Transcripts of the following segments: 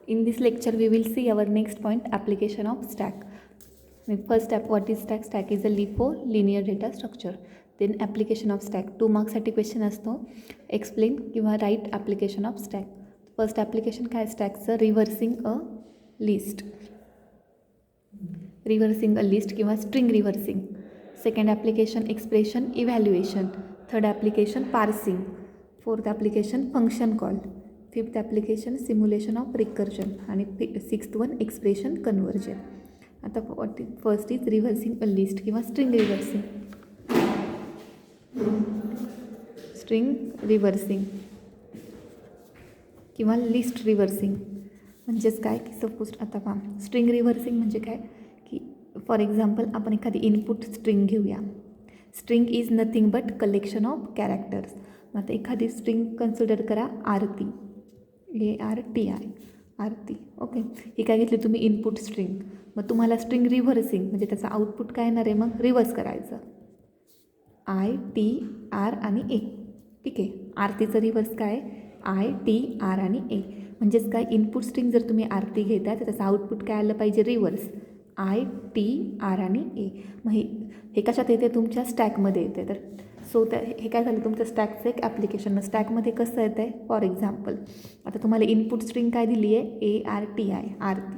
In this lecture, we will see our next point, application of stack. First step, what is stack? Stack is a LIFO, linear data structure. Then application of stack. 2 marks साठी question असतो. Explain किंवा write application of stack. First application काय स्टॅकचं? Reversing a list. Reversing a list किंवा string reversing. Second application expression evaluation. Third application parsing. Fourth application function call. Fifth application simulation of recursion. आणि sixth one expression conversion. आता first is reversing a list किंवा string reversing. String reversing किंवा list reversing म्हणजेच काय की suppose आता पहा, string reversing म्हणजे काय की फॉर एक्झाम्पल आपण एखादी इनपुट स्ट्रिंग घेऊया. String is nothing but collection of characters. आता एखादी स्ट्रिंग कन्सिडर करा आरती. ARTI आरती. ओके, ही काय घेतली तुम्ही इनपुट स्ट्रिंग. मग तुम्हाला स्ट्रिंग रिव्हर्सिंग म्हणजे त्याचं आउटपुट काय येणार आहे, मग रिव्हर्स करायचं. ITR आणि A. ठीक आहे, आरतीचं रिव्हर्स काय ITR आणि A. म्हणजेच काय, इनपुट स्ट्रिंग जर तुम्ही आरती घेताय तर त्याचं आउटपुट काय आलं पाहिजे रिव्हर्स ITR आणि A. मग हे कशात येते, तुमच्या स्टॅकमध्ये येते. तर सो हे काय झालं तुमचं स्टॅकचं एक ॲप्लिकेशन. स्टॅकमध्ये कसं येतं आहे, फॉर एक्झाम्पल आता तुम्हाला इनपुट स्ट्रिंग काय दिली आहे ARTI आरती.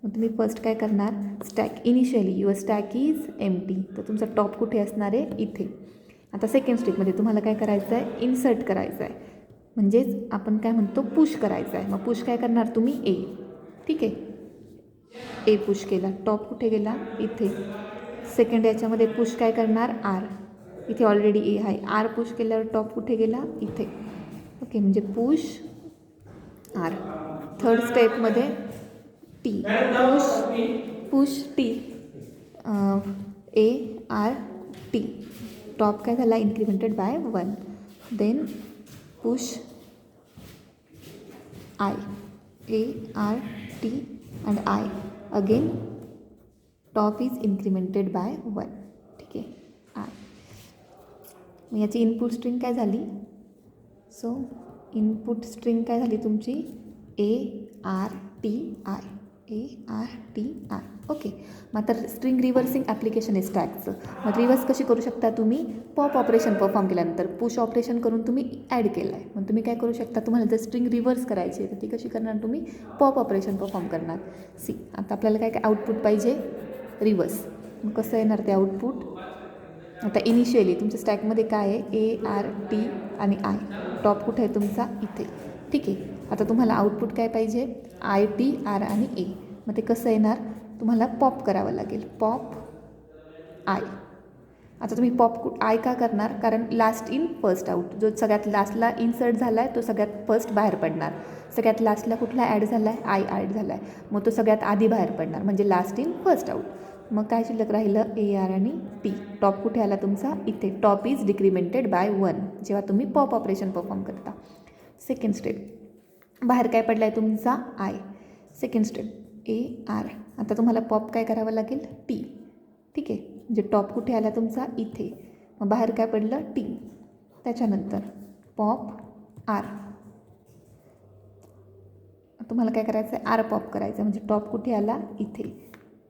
मग तुम्ही फर्स्ट काय करणार, stack initially your stack is empty. तर तुमचा टॉप कुठे असणार आहे, इथे. आता सेकंड स्टेपमध्ये तुम्हाला काय करायचं आहे, इन्सर्ट करायचं आहे. म्हणजेच आपण काय म्हणतो पुश करायचं आहे. मग पुश काय करणार तुम्ही A. ठीक आहे, A पुश केला. टॉप कुठे गेला, इथे. सेकंड याच्यामध्ये पुश काय करणार R. इथे ऑलरेडी A आहे. R पुश केल्यावर टॉप कुठे गेला, इथे. ओके, म्हणजे पुश R. थर्ड स्टेपमध्ये T. Push T. ART. Top काय झाला, incremented by 1. Then push I. ART and I. Again top is incremented by 1. ठीक आहे, I. मग याची इनपुट स्ट्रिंग काय झाली, सो इनपुट स्ट्रिंग काय झाली तुमची ARTI. ओके, मग आता स्ट्रिंग रिव्हर्सिंग ॲप्लिकेशन आहे स्टॅकचं. मग रिव्हर्स कशी करू शकता तुम्ही, पॉप ऑपरेशन परफॉर्म केल्यानंतर. पुश ऑपरेशन करून तुम्ही ॲड केलं आहे. मग तुम्ही काय करू शकता, तुम्हाला जर स्ट्रिंग रिव्हर्स करायची आहे तर ती कशी करणार, तुम्ही पॉप ऑपरेशन परफॉर्म करणार. सी, आता आपल्याला काय काय आउटपुट पाहिजे, रिव्हर्स. मग कसं येणार ते आउटपुट. आता इनिशियली तुमच्या स्टॅकमध्ये काय आहे ART आणि I. टॉप कुठे आहे तुमचा, इथे. ठीक आहे, आता तुम्हाला आउटपुट काय पाहिजे ITR आणि A. मग ते कसं येणार, तुम्हाला पॉप करावं लागेल. Pop I. आता तुम्ही पॉप I का करणार, कारण लास्ट इन फर्स्ट आऊट. जो सगळ्यात लास्टला इन्सर्ट झाला आहे तो सगळ्यात फर्स्ट बाहेर पडणार. सगळ्यात लास्टला कुठला ॲड झाला आहे, I ॲड झाला आहे. मग तो सगळ्यात आधी बाहेर पडणार, म्हणजे लास्ट इन फर्स्ट आऊट. मग काय शिल्लक राहिलं AR आणि T. टॉप कुठे आला तुमचा, इथे. टॉप इज डिक्रिमेंटेड बाय 1 जेव्हा तुम्ही पॉप ऑपरेशन परफॉर्म करता. सेकंड स्टेप, बाहेर काय पडला आहे तुमचा I. Second step AR. आता तुम्हाला पॉप काय करावं लागेल T. ठीक आहे, म्हणजे टॉप कुठे आला तुमचा, इथे. मग बाहेर काय पडलं T. त्याच्यानंतर पॉप R. तुम्हाला काय करायचं आहे, R पॉप करायचं आहे. म्हणजे टॉप कुठे आला, इथे.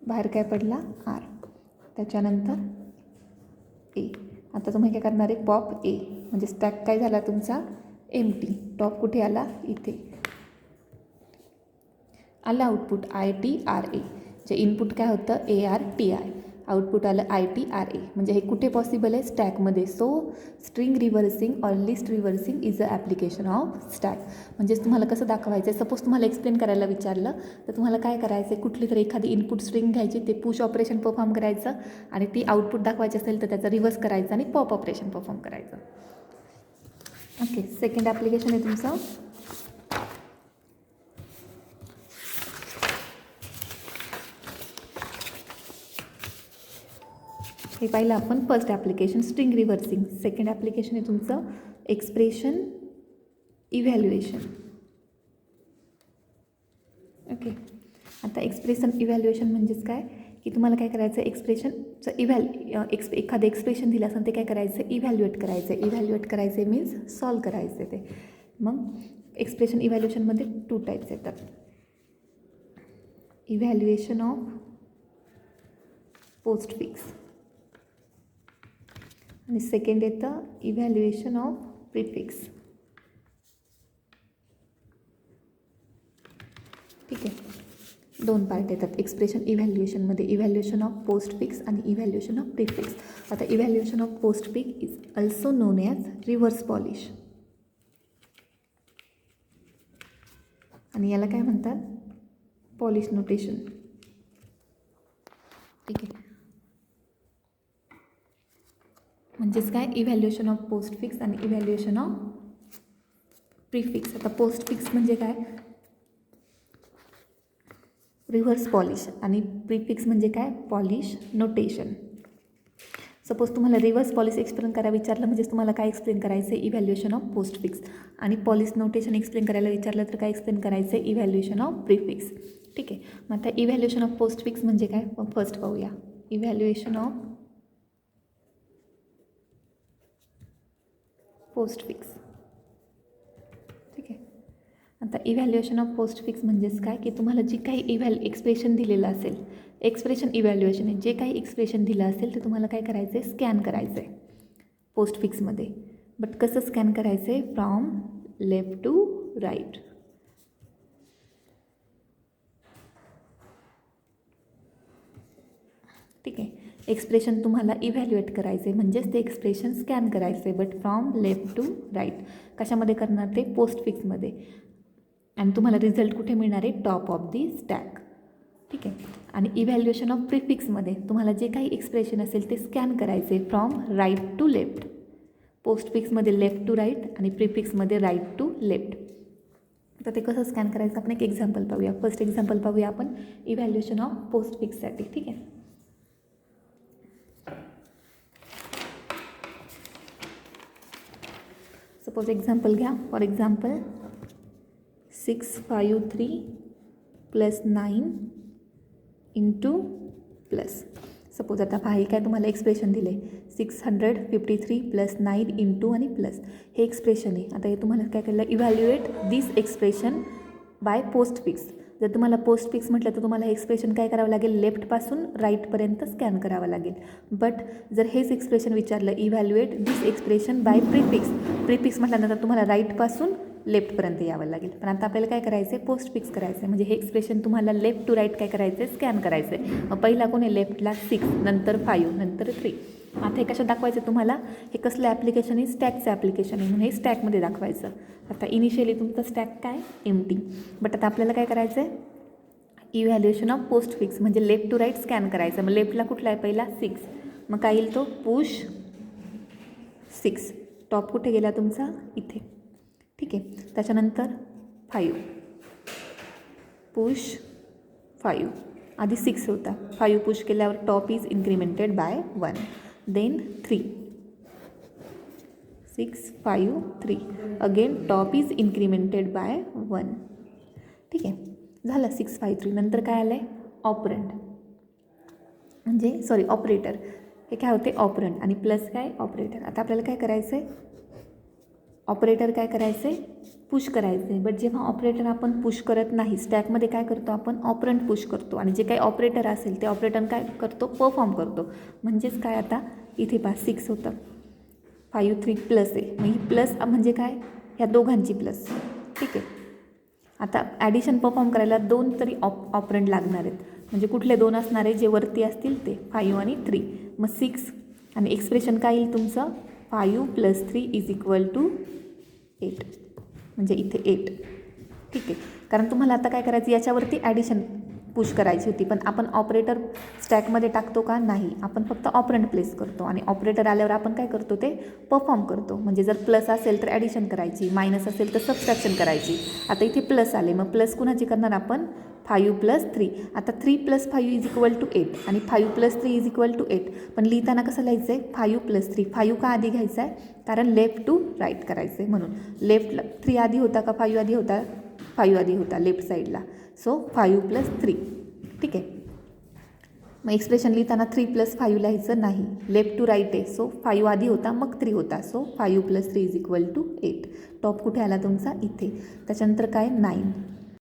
बाहेर काय पडला R. त्याच्यानंतर A. आता तुम्ही काय करणार आहे, पॉप A. म्हणजे स्टॅक काय झाला तुमचा एम्प्टी. टॉप कुठे आला, इथे. आलं आउटपुट ITRA. जे इनपुट काय होतं ARTI. आउटपुट आलं ITRA. म्हणजे हे कुठे पॉसिबल आहे, स्टॅकमध्ये. So string reversing or list reversing is a application of stack. म्हणजेच तुम्हाला कसं दाखवायचं आहे, सपोज तुम्हाला एक्सप्लेन करायला विचारलं तर तुम्हाला काय करायचं आहे, कुठली तरी एखादी इनपुट स्ट्रिंग घ्यायची, ते पुश ऑपरेशन परफॉर्म करायचं आणि ती आउटपुट दाखवायची असेल तर त्याचं रिव्हर्स करायचं आणि पॉप ऑपरेशन परफॉर्म करायचं. ओके, सेकंड ॲप्लिकेशन आहे तुमचं हे पाहिलं आपण, first application string reversing. Second application आहे तुमचं एक्सप्रेशन इव्हॅल्युएशन. ओके, आता एक्सप्रेशन इव्हॅल्युएशन म्हणजेच काय की तुम्हाला काय करायचं, एक्सप्रेशनचं एखादं एक्सप्रेशन दिलं असेल ते काय करायचं, इव्हॅल्युएट करायचं. इव्हॅल्युएट करायचे मीन्स सॉल्व करायचे ते. मग एक्सप्रेशन इव्हॅल्युएशनमध्ये 2 टाईप्स येतात. इव्हॅल्युएशन ऑफ पोस्टफिक्स आणि सेकंड येतं इव्हॅल्युएशन ऑफ प्रीफिक्स. ठीक आहे, दोन पार्ट येतात एक्सप्रेशन इव्हॅल्युएशनमध्ये, इव्हॅल्युएशन ऑफ पोस्टफिक्स आणि इव्हॅल्युएशन ऑफ प्रीफिक्स. आता evaluation of postfix is also non as reverse polish आणि याला काय म्हणतात, पॉलिश नोटेशन. ठीक आहे, म्हणजेच काय, इव्हॅल्युएशन ऑफ पोस्टफिक्स आणि इव्हॅल्युएशन ऑफ प्रीफिक्स. आता पोस्टफिक्स म्हणजे काय, रिव्हर्स पॉलिश आणि प्रीफिक्स म्हणजे काय, पॉलिश नोटेशन. सपोज तुम्हाला रिव्हर्स पॉलिश एक्सप्लेन करा विचारलं, म्हणजे तुम्हाला काय एक्सप्लेन करायचं आहे, इव्हॅल्युएशन ऑफ पोस्टफिक्स. आणि पॉलिश नोटेशन एक्सप्लेन करायला विचारलं तर काय एक्सप्लेन करायचं आहे, इव्हॅल्युएशन ऑफ प्रीफिक्स. ठीक आहे, मग आता इव्हॅल्युएशन ऑफ पोस्टफिक्स म्हणजे काय, मग फर्स्ट पाहूया. Evaluation of postfix. ठीक आहे, आता इव्हॅल्युएशन ऑफ पोस्टफिक्स म्हणजेच काय, की तुम्हाला जी काही एक्सप्रेशन दिलेलं असेल, एक्सप्रेशन इव्हॅल्युएशन आहे, जे काही एक्सप्रेशन दिलं असेल ते तुम्हाला काय करायचं आहे, स्कॅन करायचं आहे पोस्टफिक्समध्ये. बट कसं स्कॅन करायचं आहे, फ्रॉम लेफ्ट टू राईट. ठीक आहे, एक्सप्रेशन तुम्हाला इव्हॅल्युएट करायचं आहे, म्हणजेच ते एक्सप्रेशन स्कॅन करायचं आहे, but from left to right. कशामध्ये करणार, ते पोस्टफिक्समध्ये. आणि तुम्हाला रिझल्ट कुठे मिळणार आहे, टॉप ऑफ दी स्टॅक. ठीक आहे, आणि इव्हॅल्युएशन ऑफ प्रीफिक्समध्ये तुम्हाला जे काही एक्सप्रेशन असेल ते स्कॅन करायचे फ्रॉम राईट टू लेफ्ट. पोस्टफिक्समध्ये लेफ्ट टू राईट आणि प्रीफिक्समध्ये राईट टू लेफ्ट. तर ते कसं स्कॅन करायचं, आपण एक एक्झाम्पल पाहूया. फर्स्ट एक्झाम्पल पाहूया आपण इव्हॅल्युएशन ऑफ पोस्टफिक्ससाठी. ठीक आहे, सपोज एक्झाम्पल घ्या. For example 653 + 9 into plus. Suppose आता पहा, काय तुम्हाला एक्सप्रेशन दिले 653 + 9 इंटू आणि प्लस, हे एक्सप्रेशन आहे. आता हे तुम्हाला काय केलं, evaluate this expression by postfix. जर तुम्हाला पोस्टफिक्स म्हटलं तर तुम्हाला हे एक्सप्रेशन काय करावं लागेल, लेफ्टपासून राईटपर्यंत स्कॅन करावं लागेल. बट जर हेच एक्सप्रेशन विचारलं, evaluate this expression by prefix, prefix म्हटल्यानंतर तुम्हाला राईटपासून लेफ्टपर्यंत यावं लागेल. पण आता आपल्याला काय करायचं आहे, पोस्टफिक्स करायचं आहे. म्हणजे हे एक्सप्रेशन तुम्हाला लेफ्ट टू राईट काय करायचं आहे, स्कॅन करायचं आहे. मग पहिला कोण आहे, लेफ्टला 6, नंतर 5, नंतर 3. आता हे कशात दाखवायचं तुम्हाला, हे कसलं ॲप्लिकेशन आहे, स्टॅकचं ॲप्लिकेशन आहे, म्हणून हे स्टॅकमध्ये दाखवायचं. आता इनिशियली तुमचं स्टॅक काय, एम्प्टी. बट आता आपल्याला काय करायचं आहे, इव्हॅल्युएशन ऑफ पोस्टफिक्स म्हणजे लेफ्ट टू राईट स्कॅन करायचं. मग लेफ्टला कुठला आहे, पहिला 6, मग काय येईल तो पुश 6. टॉप कुठे गेला तुमचा, इथे. ठीक आहे, त्याच्यानंतर 5 पुश 5. आधी 6 होता, 5 पुश केल्यावर top is incremented by 1. Then 3, 6 5 3, again top is incremented by 1. ठीक आहे, झालं 6 5 3. नंतर काय आलं आहे, ऑपरंट म्हणजे ऑपरेटर. हे काय होते, ऑपरंट आणि प्लस काय, ऑपरेटर. आता आपल्याला काय करायचं आहे, ऑपरेटर काय करायचं आहे, पुश करायचं आहे. बट जेव्हा ऑपरेटर आपण पुश करत नाही, स्टॅकमध्ये काय करतो आपण, ऑपरंट पुश करतो. आणि जे काही ऑपरेटर असेल ते ऑपरेटर काय करतो, परफॉर्म करतो. म्हणजेच काय, आता इथे 6 होतं, 5 3 प्लस आहे. मग ही प्लस म्हणजे काय, ह्या दोघांची प्लस. ठीक आहे, आता ॲडिशन परफॉर्म करायला 2 तरी ऑपरंट लागणार आहेत. म्हणजे कुठले 2 असणार आहे, जे वरती असतील ते 5 आणि 3. मग 6 आणि एक्सप्रेशन काय येईल तुमचं, 5 + 3 = 8. म्हणजे इथे 8. ठीक आहे, कारण तुम्हाला आता काय करायचं, याच्यावरती ॲडिशन पुश करायची होती. पण आपण ऑपरेटर स्टॅकमध्ये टाकतो का, नाही. आपण फक्त ऑपरंट प्लेस करतो आणि ऑपरेटर आल्यावर आपण काय करतो, ते परफॉर्म करतो. म्हणजे जर प्लस असेल तर ॲडिशन करायची, मायनस असेल तर सबस्ट्रॅक्शन करायची. आता इथे प्लस आले, मग प्लस कुणाची करणार आपण, 5 + 3. आता 3 + 5 = 8 आणि 5 + 3 = 8. पण लिहिताना कसं लिहायचं आहे, 5 + 3. 5 का आधी घ्यायचा आहे, कारण लेफ्ट टू राईट करायचं आहे म्हणून. लेफ्टला 3 आधी होता का 5 आधी होता, 5 आधी होता लेफ्ट साईडला. सो 5 + 3. ठीक आहे, मग एक्सप्रेशन लिहिताना 3 + 5 लिहायचं नाही, लेफ्ट टू राईट आहे. सो 5 आधी होता मग 3 होता. सो 5 + 3 = 8. टॉप कुठे आला तुमचा, इथे. त्याच्यानंतर काय, 9.